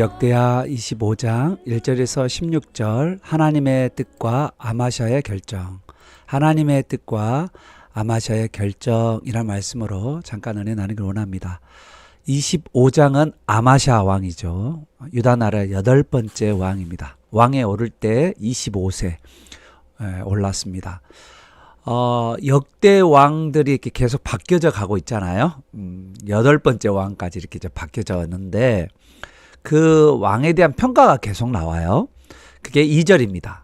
역대하 25장 1절에서 16절 하나님의 뜻과 아마샤의 결정, 하나님의 뜻과 아마샤의 결정이란 말씀으로 잠깐 은혜 나누길 원합니다. 25장은 아마샤 왕이죠. 유다 나라의 8번째 왕입니다. 왕에 오를 때 25세 올랐습니다. 역대 왕들이 이렇게 계속 바뀌어져 가고 있잖아요. 8번째 왕까지 이렇게 바뀌어져 왔는데 그 왕에 대한 평가가 계속 나와요. 그게 2절입니다.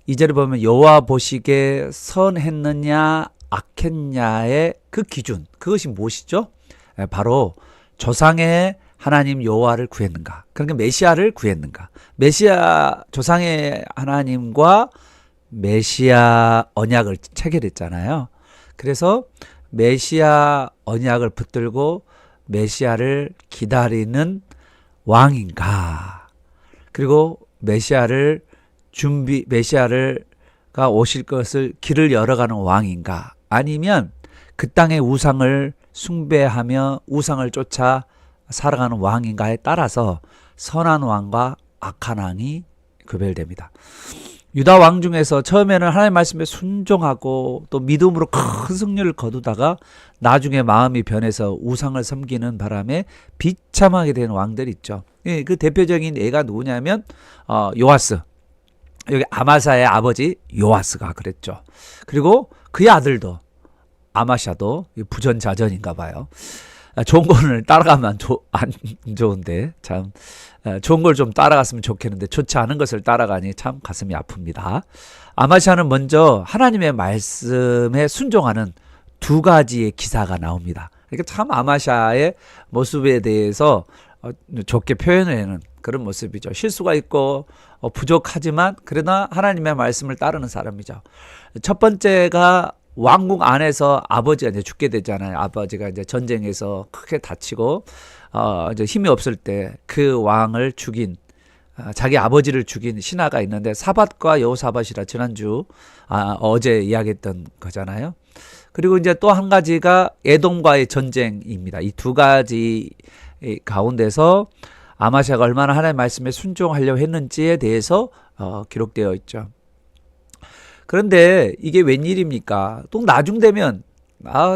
2절에 보면 여호와 보시기에 선했느냐 악했냐의 그 기준, 그것이 무엇이죠? 바로 조상의 하나님 여호와를 구했는가, 그러니까 메시아를 구했는가. 메시아, 조상의 하나님과 메시아 언약을 체결했잖아요. 그래서 메시아 언약을 붙들고 메시아를 기다리는 왕인가, 그리고 메시아가 오실 것을 길을 열어가는 왕인가, 아니면 그 땅의 우상을 숭배하며 우상을 쫓아 살아가는 왕인가에 따라서 선한 왕과 악한 왕이 구별됩니다. 유다 왕 중에서 처음에는 하나님의 말씀에 순종하고 또 믿음으로 큰 승리를 거두다가 나중에 마음이 변해서 우상을 섬기는 바람에 비참하게 된 왕들이 있죠. 그 대표적인 애가 누구냐면 요아스, 여기 아마사의 아버지 요아스가 그랬죠. 그리고 그의 아들도 아마샤도 부전자전인가 봐요. 좋은 거를 따라가면 안 좋은데, 참 좋은 걸 좀 따라갔으면 좋겠는데 좋지 않은 것을 따라가니 참 가슴이 아픕니다. 아마샤는 먼저 하나님의 말씀에 순종하는 2가지의 기사가 나옵니다. 그러니까 참 아마샤의 모습에 대해서 좋게 표현하는 그런 모습이죠. 실수가 있고 부족하지만 그러나 하나님의 말씀을 따르는 사람이죠. 첫 번째가 왕궁 안에서 아버지가 이제 죽게 되잖아요. 아버지가 이제 전쟁에서 크게 다치고 이제 힘이 없을 때 그 왕을 죽인, 자기 아버지를 죽인 신하가 있는데 사밧과 여호사밧이라 지난주 어제 이야기했던 거잖아요. 그리고 이제 또 한 가지가 에돔과의 전쟁입니다. 이 2가지 가운데서 아마샤가 얼마나 하나님의 말씀에 순종하려고 했는지에 대해서 기록되어 있죠. 그런데 이게 웬일입니까? 또 나중 되면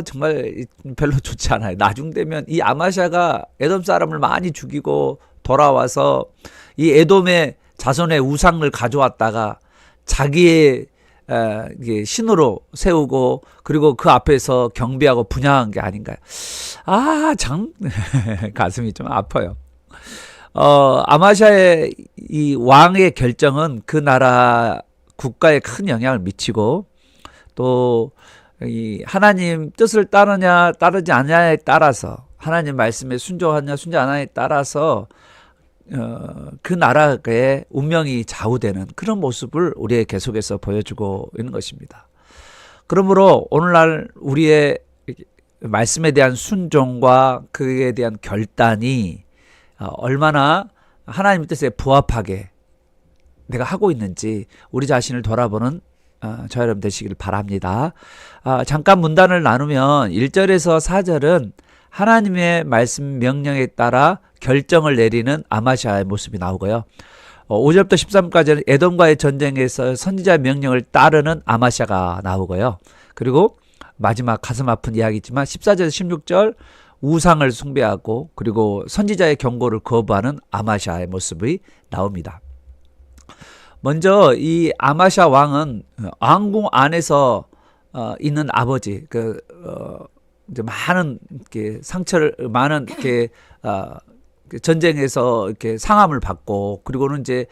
정말 별로 좋지 않아요. 나중 되면 이 아마샤가 에돔 사람을 많이 죽이고 돌아와서 이 에돔의 자손의 우상을 가져왔다가 자기의 신으로 세우고 그리고 그 앞에서 경배하고 분향한 게 아닌가요? 참 가슴이 좀 아파요. 아마샤의 이 왕의 결정은 그 나라 국가에 큰 영향을 미치고 또 이 하나님 뜻을 따르냐 따르지 않냐에 따라서, 하나님 말씀에 순종하냐 순종 안 하냐에 따라서 그 나라의 운명이 좌우되는 그런 모습을 우리에게 계속해서 보여주고 있는 것입니다. 그러므로 오늘날 우리의 말씀에 대한 순종과 그에 대한 결단이 얼마나 하나님의 뜻에 부합하게 내가 하고 있는지 우리 자신을 돌아보는 저 여러분 되시길 바랍니다. 잠깐 문단을 나누면 1절에서 4절은 하나님의 말씀 명령에 따라 결정을 내리는 아마샤의 모습이 나오고요. 5절부터 13까지는 에돔과의 전쟁에서 선지자의 명령을 따르는 아마샤가 나오고요. 그리고 마지막 가슴 아픈 이야기지만 14절에서 16절 우상을 숭배하고 그리고 선지자의 경고를 거부하는 아마샤의 모습이 나옵니다. 먼저 이 아마샤 왕은 왕궁 안에서 있는 아버지, 이제 많은 전쟁에서 이렇게 상함을 받고 그리고는 이제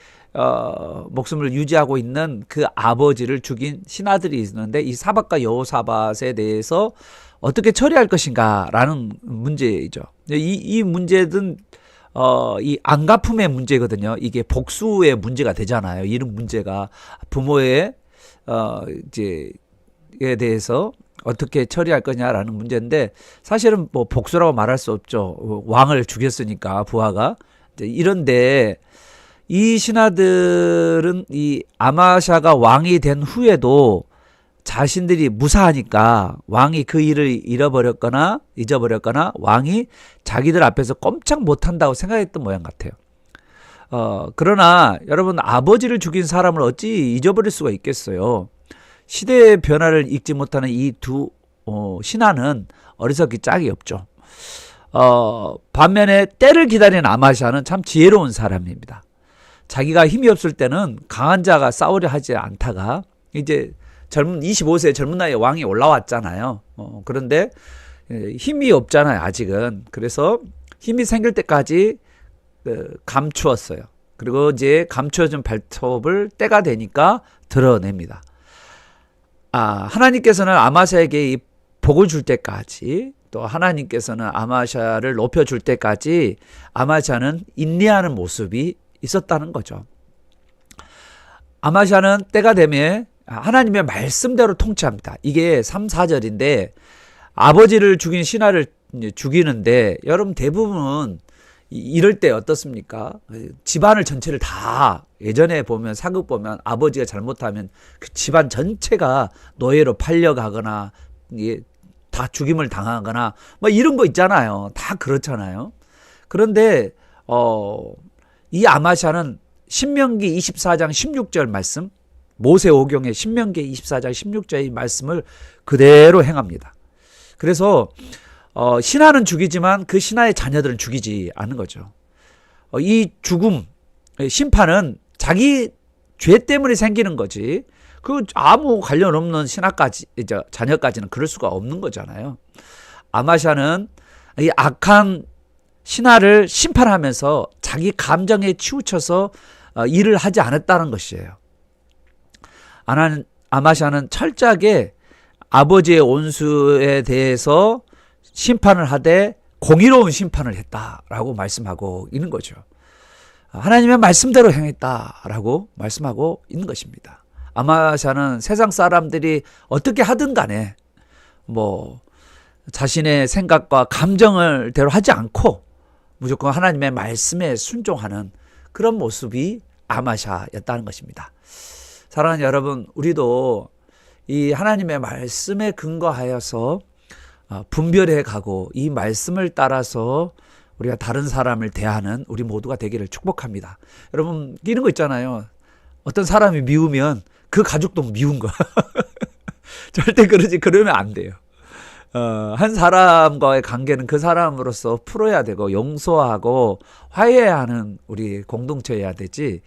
목숨을 유지하고 있는 그 아버지를 죽인 신하들이 있는데 이 사밧과 여호사밧에 대해서 어떻게 처리할 것인가라는 문제이죠. 이 문제는 이 안갚음의 문제거든요. 이게 복수의 문제가 되잖아요. 이런 문제가 부모의 에 대해서 어떻게 처리할 거냐라는 문제인데 사실은 뭐 복수라고 말할 수 없죠. 왕을 죽였으니까 부하가. 이런데 이 신하들은 이 아마샤가 왕이 된 후에도 자신들이 무사하니까 왕이 그 일을 잊어버렸거나 왕이 자기들 앞에서 꼼짝 못한다고 생각했던 모양 같아요. 그러나 여러분 아버지를 죽인 사람을 어찌 잊어버릴 수가 있겠어요. 시대의 변화를 읽지 못하는 이 두 신하는 어리석기 짝이 없죠. 반면에 때를 기다리는 아마샤는 참 지혜로운 사람입니다. 자기가 힘이 없을 때는 강한 자가 싸우려 하지 않다가 이제 25세 젊은 나이에 왕이 올라왔잖아요. 그런데 힘이 없잖아요, 아직은. 그래서 힘이 생길 때까지 감추었어요. 그리고 이제 감추어진 발톱을 때가 되니까 드러냅니다. 하나님께서는 아마샤에게 이 복을 줄 때까지, 또 하나님께서는 아마샤를 높여줄 때까지 아마샤는 인내하는 모습이 있었다는 거죠. 아마샤는 때가 되면 하나님의 말씀대로 통치합니다. 이게 3, 4절인데 아버지를 죽인 신하를 죽이는데 여러분 대부분은 이럴 때 어떻습니까? 집안을 전체를 다 예전에 보면 사극 보면 아버지가 잘못하면 그 집안 전체가 노예로 팔려가거나 다 죽임을 당하거나 뭐 이런 거 있잖아요. 다 그렇잖아요. 그런데 이 아마샤는 신명기 24장 16절 말씀, 모세오경의 신명기 24장 16절의 말씀을 그대로 행합니다. 그래서 신하는 죽이지만 그 신하의 자녀들은 죽이지 않는 거죠. 이 죽음, 심판은 자기 죄 때문에 생기는 거지. 그 아무 관련 없는 신하까지, 이제 자녀까지는 그럴 수가 없는 거잖아요. 아마샤는 이 악한 신하를 심판하면서 자기 감정에 치우쳐서 일을 하지 않았다는 것이에요. 아마샤는 철저하게 아버지의 온수에 대해서 심판을 하되 공의로운 심판을 했다라고 말씀하고 있는 거죠. 하나님의 말씀대로 행했다라고 말씀하고 있는 것입니다. 아마샤는 세상 사람들이 어떻게 하든 간에 뭐 자신의 생각과 감정을 대로 하지 않고 무조건 하나님의 말씀에 순종하는 그런 모습이 아마샤였다는 것입니다. 사랑하는 여러분, 우리도 이 하나님의 말씀에 근거하여서 분별해 가고 이 말씀을 따라서 우리가 다른 사람을 대하는 우리 모두가 되기를 축복합니다. 여러분, 이런 거 있잖아요. 어떤 사람이 미우면 그 가족도 미운 거. 절대 그러면 안 돼요. 한 사람과의 관계는 그 사람으로서 풀어야 되고 용서하고 화해하는 우리 공동체여야 되지,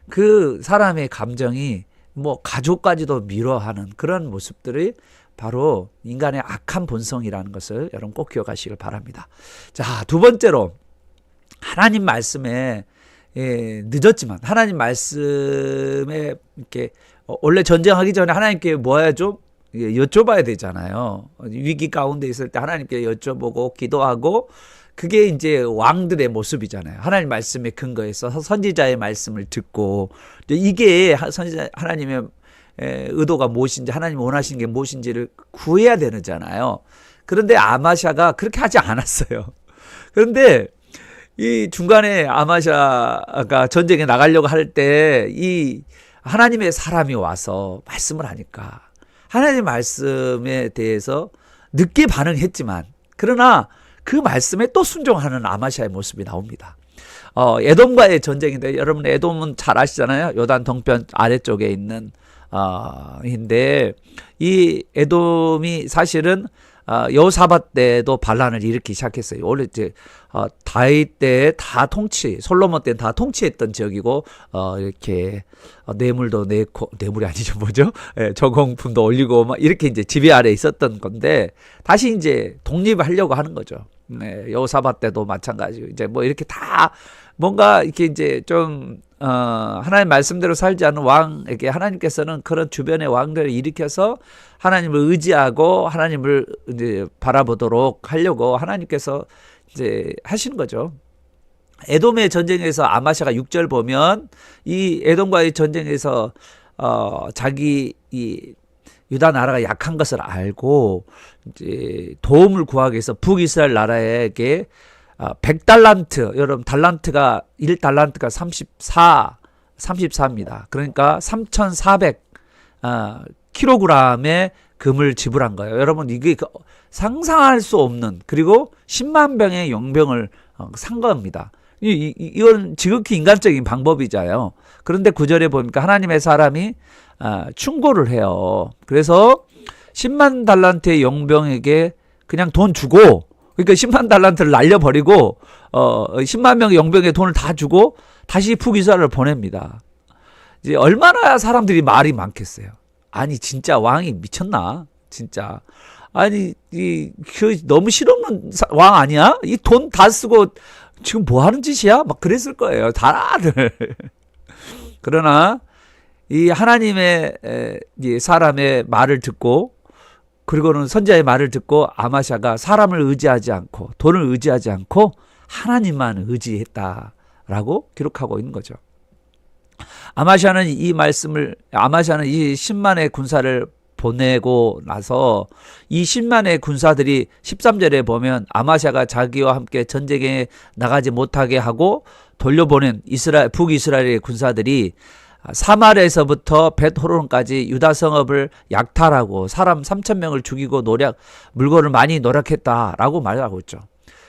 그 사람의 감정이 뭐 가족까지도 미워하는 그런 모습들이 바로 인간의 악한 본성이라는 것을 여러분 꼭 기억하시길 바랍니다. 자, 두 번째로 하나님 말씀에 늦었지만 하나님 말씀에 이렇게 원래 전쟁하기 전에 하나님께 뭐 해야죠? 여쭤봐야 되잖아요. 위기 가운데 있을 때 하나님께 여쭤보고 기도하고, 그게 이제 왕들의 모습이잖아요. 하나님 말씀에 근거해서 선지자의 말씀을 듣고, 이게 하나님의 의도가 무엇인지, 하나님 원하시는 게 무엇인지를 구해야 되잖아요. 그런데 아마샤가 그렇게 하지 않았어요. 그런데 이 중간에 아마샤가 전쟁에 나가려고 할 때 이 하나님의 사람이 와서 말씀을 하니까 하나님의 말씀에 대해서 늦게 반응했지만, 그러나 그 말씀에 또 순종하는 아마샤의 모습이 나옵니다. 에돔과의 전쟁인데, 여러분 에돔은 잘 아시잖아요. 요단 동편 아래쪽에 있는 인데, 이 에돔이 사실은 여호사밧 때도 반란을 일으키기 시작했어요. 원래 이제 다윗 때 다 솔로몬 때 다 통치했던 지역이고, 이렇게 뇌물도 내고, 뇌물이 아니죠, 뭐죠? 저공품도 올리고 막 이렇게 이제 지배 아래 있었던 건데, 다시 이제 독립하려고 하는 거죠. 여호사밧 때도 마찬가지고, 이제 뭐 이렇게 다 뭔가 이렇게 이제 좀 하나님 말씀대로 살지 않는 왕에게 하나님께서는 그런 주변의 왕들을 일으켜서 하나님을 의지하고 하나님을 이제 바라보도록 하려고 하나님께서 이제 하시는 거죠. 에돔의 전쟁에서 아마샤가 6절 보면, 이 에돔과의 전쟁에서 자기 이 유다 나라가 약한 것을 알고 이제 도움을 구하기 위해서 북이스라엘 나라에게 100달란트, 여러분 달란트가 1달란트가 34입니다. 그러니까 3,400 킬로그램의 금을 지불한 거예요. 여러분, 이게 상상할 수 없는, 그리고 10만 병의 용병을 산 겁니다. 이건 지극히 인간적인 방법이잖아요. 그런데 구절에 보니까 하나님의 사람이 충고를 해요. 그래서 10만 달란트의 용병에게 그냥 돈 주고, 그러니까 10만 달란트를 날려버리고 10만 명의 용병의 돈을 다 주고 다시 북이스라엘을 보냅니다. 이제 얼마나 사람들이 말이 많겠어요. 아니 진짜 왕이 미쳤나? 진짜. 아니 너무 실없는 왕 아니야? 이 돈 다 쓰고 지금 뭐 하는 짓이야? 막 그랬을 거예요. 다들. 그러나 이 하나님의 이 사람의 말을 듣고, 그리고는 선지자의 말을 듣고 아마샤가 사람을 의지하지 않고 돈을 의지하지 않고 하나님만 의지했다라고 기록하고 있는 거죠. 아마샤는 이 10만의 군사를 보내고 나서 이 10만의 군사들이 13절에 보면 아마샤가 자기와 함께 전쟁에 나가지 못하게 하고 돌려보낸 북이스라엘의 군사들이 사마리아에서부터 벳호론까지 유다 성읍을 약탈하고 사람 3,000명을 죽이고 물건을 많이 노력했다라고 말하고 있죠.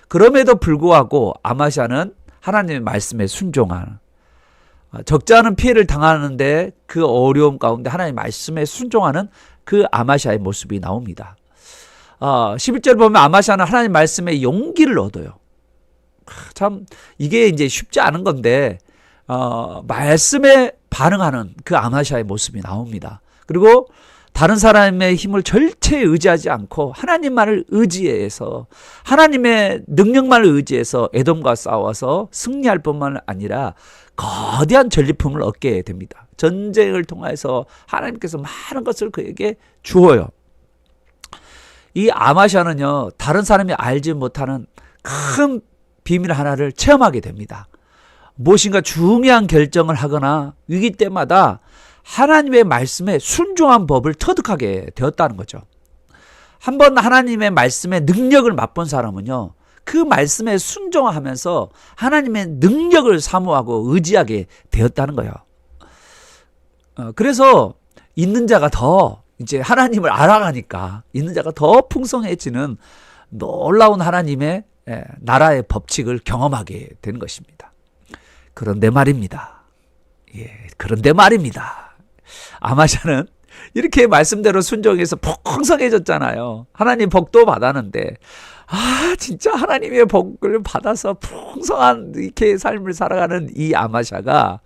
그럼에도 불구하고 아마샤는 하나님의 말씀에 순종하는, 적지 않은 피해를 당하는데 그 어려움 가운데 하나님의 말씀에 순종하는 그 아마샤의 모습이 나옵니다. 11절 보면 아마샤는 하나님의 말씀에 용기를 얻어요. 참 이게 이제 쉽지 않은 건데 말씀에 반응하는 그 아마샤의 모습이 나옵니다. 그리고 다른 사람의 힘을 절대 의지하지 않고 하나님만을 의지해서, 하나님의 능력만을 의지해서 에돔과 싸워서 승리할 뿐만 아니라 거대한 전리품을 얻게 됩니다. 전쟁을 통해서 하나님께서 많은 것을 그에게 주어요. 이 아마샤는요, 다른 사람이 알지 못하는 큰 비밀 하나를 체험하게 됩니다. 무엇인가 중요한 결정을 하거나 위기 때마다 하나님의 말씀에 순종한 법을 터득하게 되었다는 거죠. 한번 하나님의 말씀의 능력을 맛본 사람은요, 그 말씀에 순종하면서 하나님의 능력을 사모하고 의지하게 되었다는 거예요. 그래서 있는 자가 더 이제 하나님을 알아가니까 있는 자가 더 풍성해지는 놀라운 하나님의 나라의 법칙을 경험하게 되는 것입니다. 그런데 말입니다. 그런데 말입니다. 아마샤는 이렇게 말씀대로 순종해서 풍성해졌잖아요. 하나님 복도 받았는데, 진짜 하나님의 복을 받아서 풍성한 이렇게 삶을 살아가는 이 아마샤가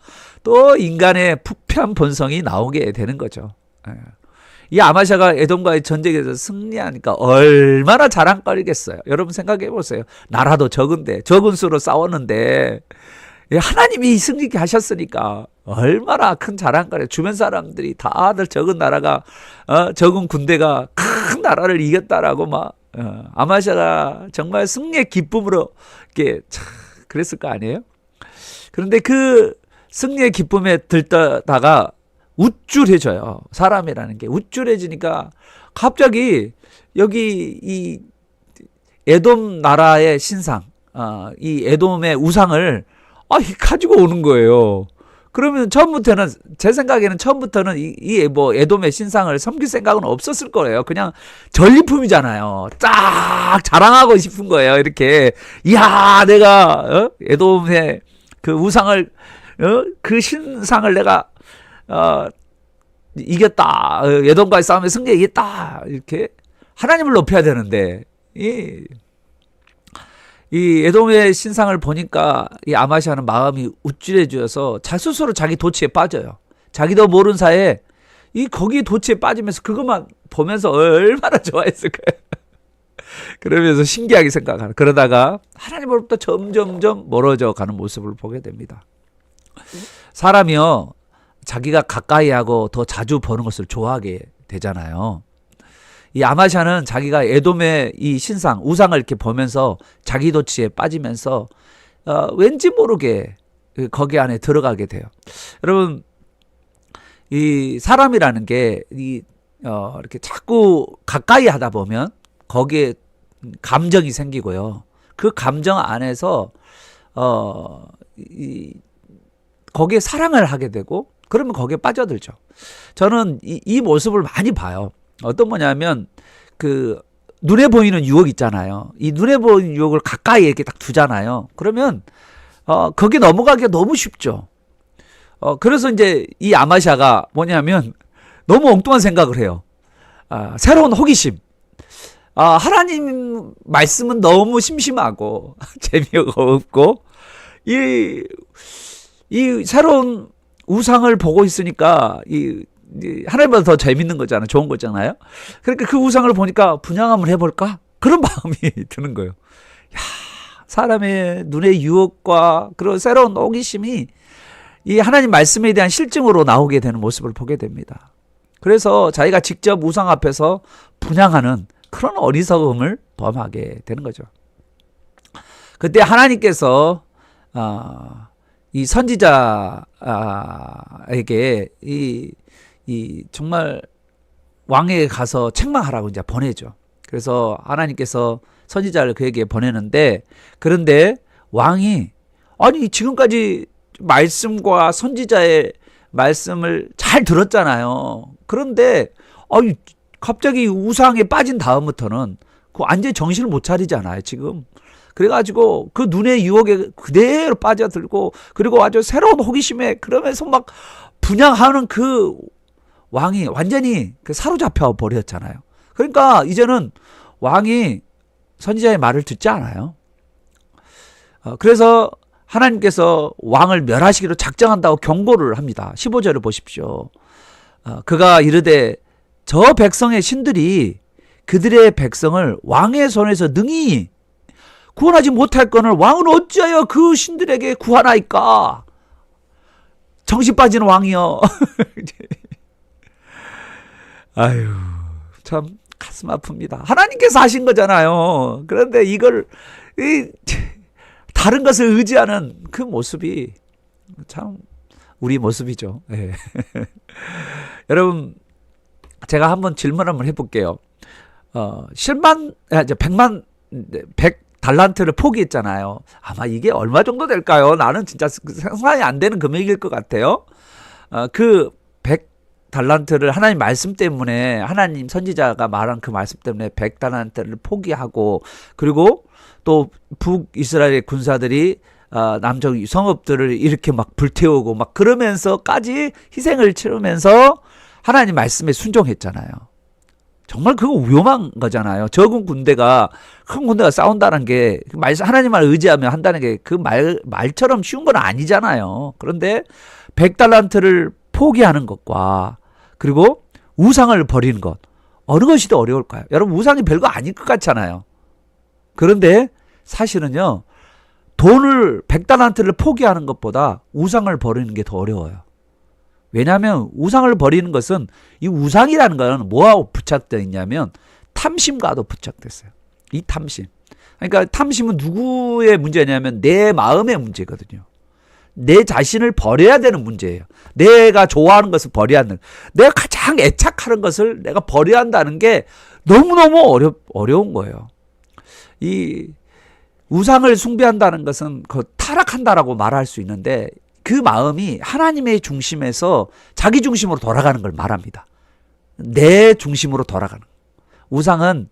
또 인간의 부패한 본성이 나오게 되는 거죠. 이 아마샤가 에돔과의 전쟁에서 승리하니까 얼마나 자랑거리겠어요. 여러분 생각해 보세요. 나라도 적은데, 적은 수로 싸웠는데 하나님이 승리케 하셨으니까 얼마나 큰 자랑거리예요. 주변 사람들이 다들 적은 나라가 적은 군대가 큰 나라를 이겼다라고 막 아마샤가 정말 승리의 기쁨으로 이렇게 그랬을 거 아니에요? 그런데 그 승리의 기쁨에 들떠다가 우쭐해져요. 사람이라는 게 우쭐해지니까 갑자기 여기 이 에돔 나라의 신상, 이 에돔의 우상을 가지고 오는 거예요. 그러면 처음부터는, 제 생각에는 처음부터는 이 에돔의 신상을 섬길 생각은 없었을 거예요. 그냥 전리품이잖아요. 쫙 자랑하고 싶은 거예요. 이렇게, 이야, 내가 에돔의 그 우상을, 그 신상을 내가 이겼다. 에돔과의 싸움에 승리에 이겼다. 이렇게 하나님을 높여야 되는데, 이 에돔의 신상을 보니까 이 아마샤는 마음이 우쭐해져서 스스로 자기 도취에 빠져요. 자기도 모르는 사이에 거기 도취에 빠지면서 그것만 보면서 얼마나 좋아했을까요? 그러면서 신기하게 생각하는, 그러다가 하나님으로부터 점점점 멀어져 가는 모습을 보게 됩니다. 사람이요, 자기가 가까이 하고 더 자주 보는 것을 좋아하게 되잖아요. 이 아마샤는 자기가 에돔의 이 신상, 우상을 이렇게 보면서 자기 도취에 빠지면서 왠지 모르게 거기 안에 들어가게 돼요. 여러분, 이 사람이라는 게 이렇게 자꾸 가까이 하다 보면 거기에 감정이 생기고요. 그 감정 안에서 거기에 사랑을 하게 되고, 그러면 거기에 빠져들죠. 저는 이 모습을 많이 봐요. 어떤 뭐냐면 눈에 보이는 유혹 있잖아요. 이 눈에 보이는 유혹을 가까이 이렇게 딱 두잖아요. 그러면 거기 넘어가기가 너무 쉽죠. 그래서 이제 이 아마샤가 뭐냐면 너무 엉뚱한 생각을 해요. 새로운 호기심. 하나님 말씀은 너무 심심하고 재미가 없고 이 새로운 우상을 보고 있으니까 이 하나님보다 더 재밌는 거잖아요. 좋은 거잖아요. 그러니까 그 우상을 보니까 분향 한번 해볼까? 그런 마음이 드는 거예요. 야, 사람의 눈의 유혹과 그런 새로운 호기심이 이 하나님 말씀에 대한 실증으로 나오게 되는 모습을 보게 됩니다. 그래서 자기가 직접 우상 앞에서 분향하는 그런 어리석음을 범하게 되는 거죠. 그때 하나님께서 이 선지자에게 이 정말 왕에게 가서 책망하라고 이제 보내죠. 그래서 하나님께서 선지자를 그에게 보내는데, 그런데 왕이 아니 지금까지 말씀과 선지자의 말씀을 잘 들었잖아요. 그런데 갑자기 우상에 빠진 다음부터는 그 완전히 정신을 못 차리잖아요, 지금. 그래가지고 그 눈의 유혹에 그대로 빠져들고, 그리고 아주 새로운 호기심에 그러면서 막 분향하는 그 왕이 완전히 사로잡혀 버렸잖아요. 그러니까 이제는 왕이 선지자의 말을 듣지 않아요. 그래서 하나님께서 왕을 멸하시기로 작정한다고 경고를 합니다. 15절을 보십시오. 그가 이르되 저 백성의 신들이 그들의 백성을 왕의 손에서 능히 구원하지 못할 거늘 왕은 어찌하여 그 신들에게 구하나이까? 정신 빠진 왕이여. 아유, 참 가슴 아픕니다. 하나님께서 하신 거잖아요. 그런데 이걸 다른 것을 의지하는 그 모습이 참 우리 모습이죠. 네. 여러분, 제가 한번 질문 한번 해볼게요. 100달란트를 포기했잖아요. 아마 이게 얼마 정도 될까요? 나는 진짜 상상이 안 되는 금액일 것 같아요. 그 100달란트를 하나님 말씀 때문에, 하나님 선지자가 말한 그 말씀 때문에 100달란트를 포기하고, 그리고 또 북이스라엘 군사들이 남쪽 성읍들을 이렇게 막 불태우고 막 그러면서까지 희생을 치르면서 하나님 말씀에 순종했잖아요. 정말 그거 위험한 거잖아요. 적은 군대가, 큰 군대가 싸운다는 게 하나님을 의지하며 한다는 게 그 말처럼 쉬운 건 아니잖아요. 그런데 100달란트를 포기하는 것과 그리고 우상을 버리는 것, 어느 것이 더 어려울까요? 여러분, 우상이 별거 아닐 것 같잖아요. 그런데 사실은요, 돈을 100달란트를 포기하는 것보다 우상을 버리는 게 더 어려워요. 왜냐하면 우상을 버리는 것은, 이 우상이라는 것은 뭐하고 부착되어 있냐면 탐심과도 부착됐어요. 이 탐심. 그러니까 탐심은 누구의 문제냐면 내 마음의 문제거든요. 내 자신을 버려야 되는 문제예요. 내가 좋아하는 것을 버려야 한다는, 내가 가장 애착하는 것을 내가 버려야 한다는 게 너무너무 어려운 거예요. 이 우상을 숭배한다는 것은 그 타락한다라고 말할 수 있는데, 그 마음이 하나님의 중심에서 자기 중심으로 돌아가는 걸 말합니다. 내 중심으로 돌아가는. 우상은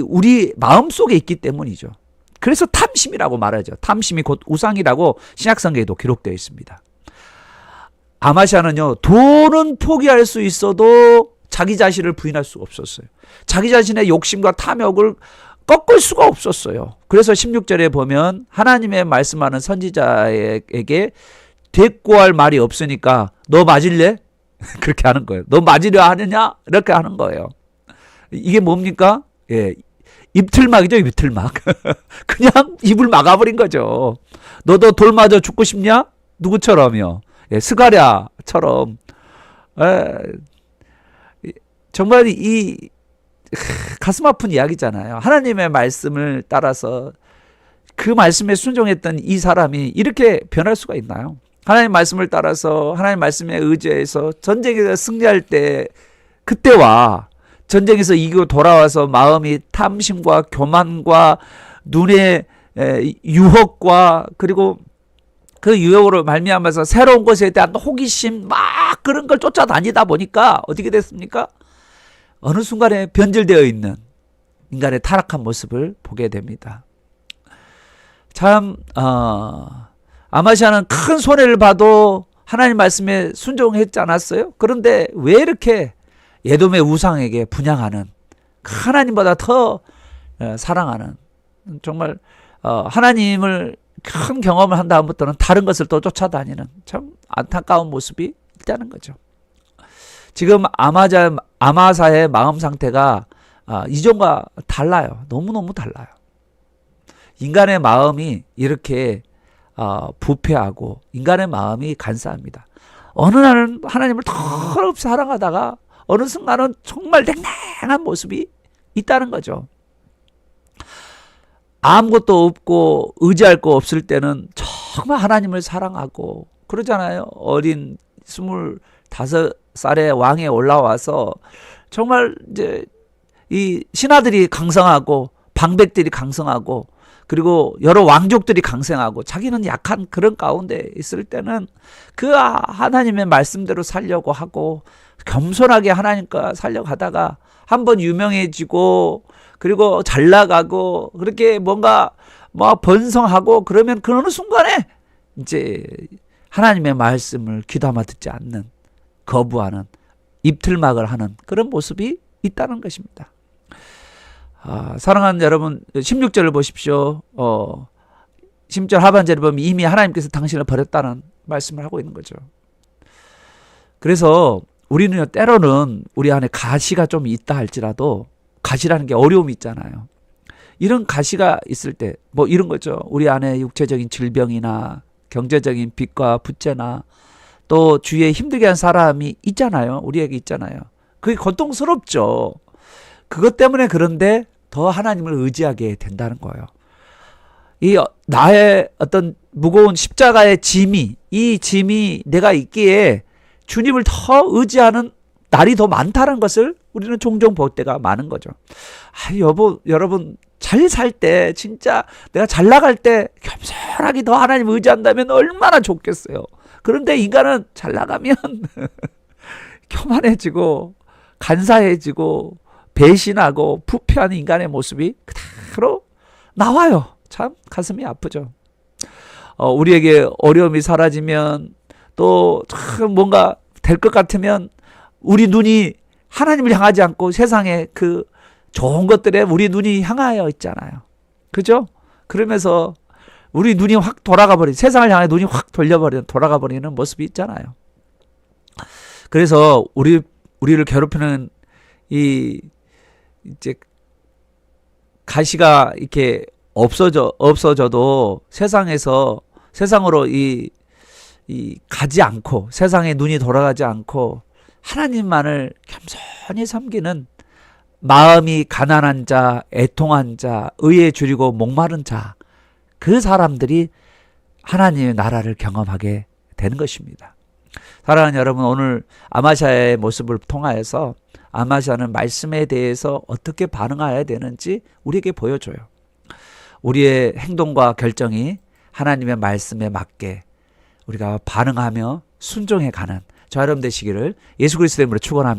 우리 마음 속에 있기 때문이죠. 그래서 탐심이라고 말하죠. 탐심이 곧 우상이라고 신약성경에도 기록되어 있습니다. 아마샤는요, 돈은 포기할 수 있어도 자기 자신을 부인할 수가 없었어요. 자기 자신의 욕심과 탐욕을 꺾을 수가 없었어요. 그래서 16절에 보면 하나님의 말씀하는 선지자에게 대꾸할 말이 없으니까 너 맞을래? 그렇게 하는 거예요. 너 맞으려 하느냐? 이렇게 하는 거예요. 이게 뭡니까? 예, 입틀막이죠, 입틀막. 그냥 입을 막아버린 거죠. 너도 돌 맞아 죽고 싶냐? 누구처럼요? 예, 스가랴처럼. 정말 가슴 아픈 이야기잖아요. 하나님의 말씀을 따라서 그 말씀에 순종했던 이 사람이 이렇게 변할 수가 있나요? 하나님 말씀을 따라서 하나님 말씀에 의지해서 전쟁에서 승리할 때, 그때와 전쟁에서 이기고 돌아와서 마음이 탐심과 교만과 눈의 유혹과 그리고 그 유혹으로 말미암아서 새로운 것에 대한 호기심 막 그런 걸 쫓아다니다 보니까 어떻게 됐습니까? 어느 순간에 변질되어 있는 인간의 타락한 모습을 보게 됩니다. 참 아마시아는 큰 손해를 봐도 하나님 말씀에 순종했지 않았어요? 그런데 왜 이렇게 에돔의 우상에게 분향하는, 하나님보다 더 사랑하는, 정말 하나님을 큰 경험을 한 다음부터는 다른 것을 또 쫓아다니는 참 안타까운 모습이 있다는 거죠. 지금 아마사의 마음 상태가 이전과 달라요. 너무너무 달라요. 인간의 마음이 이렇게 부패하고 인간의 마음이 간사합니다. 어느 날은 하나님을 더없이 사랑하다가 어느 순간은 정말 냉랭한 모습이 있다는 거죠. 아무것도 없고 의지할 거 없을 때는 정말 하나님을 사랑하고 그러잖아요. 어린 25살의 왕에 올라와서 정말 이제 이 신하들이 강성하고 방백들이 강성하고 그리고 여러 왕족들이 강성하고 자기는 약한 그런 가운데 있을 때는 그 하나님의 말씀대로 살려고 하고 겸손하게 하나님과 살려고 하다가 한번 유명해지고 그리고 잘 나가고 그렇게 뭔가 번성하고 그러면 그 어느 순간에 이제 하나님의 말씀을 귀담아 듣지 않는, 거부하는, 입틀막을 하는 그런 모습이 있다는 것입니다. 사랑하는 여러분, 16절을 보십시오. 16절 하반절을 보면 이미 하나님께서 당신을 버렸다는 말씀을 하고 있는 거죠. 그래서 우리는 때로는 우리 안에 가시가 좀 있다 할지라도, 가시라는 게 어려움이 있잖아요. 이런 가시가 있을 때 뭐 이런 거죠. 우리 안에 육체적인 질병이나 경제적인 빚과 부채나 또 주위에 힘들게 한 사람이 있잖아요. 우리에게 있잖아요. 그게 고통스럽죠. 그것 때문에 그런데 더 하나님을 의지하게 된다는 거예요. 이 나의 어떤 무거운 십자가의 짐이, 이 짐이 내가 있기에 주님을 더 의지하는 날이 더 많다는 것을 우리는 종종 볼 때가 많은 거죠. 여러분 잘 살 때, 진짜 내가 잘 나갈 때 겸손하게 더 하나님 의지한다면 얼마나 좋겠어요. 그런데 인간은 잘 나가면 교만해지고 간사해지고 배신하고 부패한 인간의 모습이 그대로 나와요. 참 가슴이 아프죠. 우리에게 어려움이 사라지면 또 참 뭔가 될 것 같으면 우리 눈이 하나님을 향하지 않고 세상에 그 좋은 것들에 우리 눈이 향하여 있잖아요. 그죠? 그러면서 우리 눈이 확 돌아가 버리는, 세상을 향해 눈이 확 돌아가 버리는 모습이 있잖아요. 그래서 우리를 괴롭히는 이제 가시가 이렇게 없어져도 세상으로 가지 않고 세상에 눈이 돌아가지 않고 하나님만을 겸손히 섬기는 마음이 가난한 자, 애통한 자, 의에 줄이고 목마른 자, 그 사람들이 하나님의 나라를 경험하게 되는 것입니다. 사랑하는 여러분, 오늘 아마샤의 모습을 통하여서 아마샤는 말씀에 대해서 어떻게 반응해야 되는지 우리에게 보여줘요. 우리의 행동과 결정이 하나님의 말씀에 맞게 우리가 반응하며 순종해 가는 저 여러분 되시기를 예수 그리스도의 이름으로 축원합니다.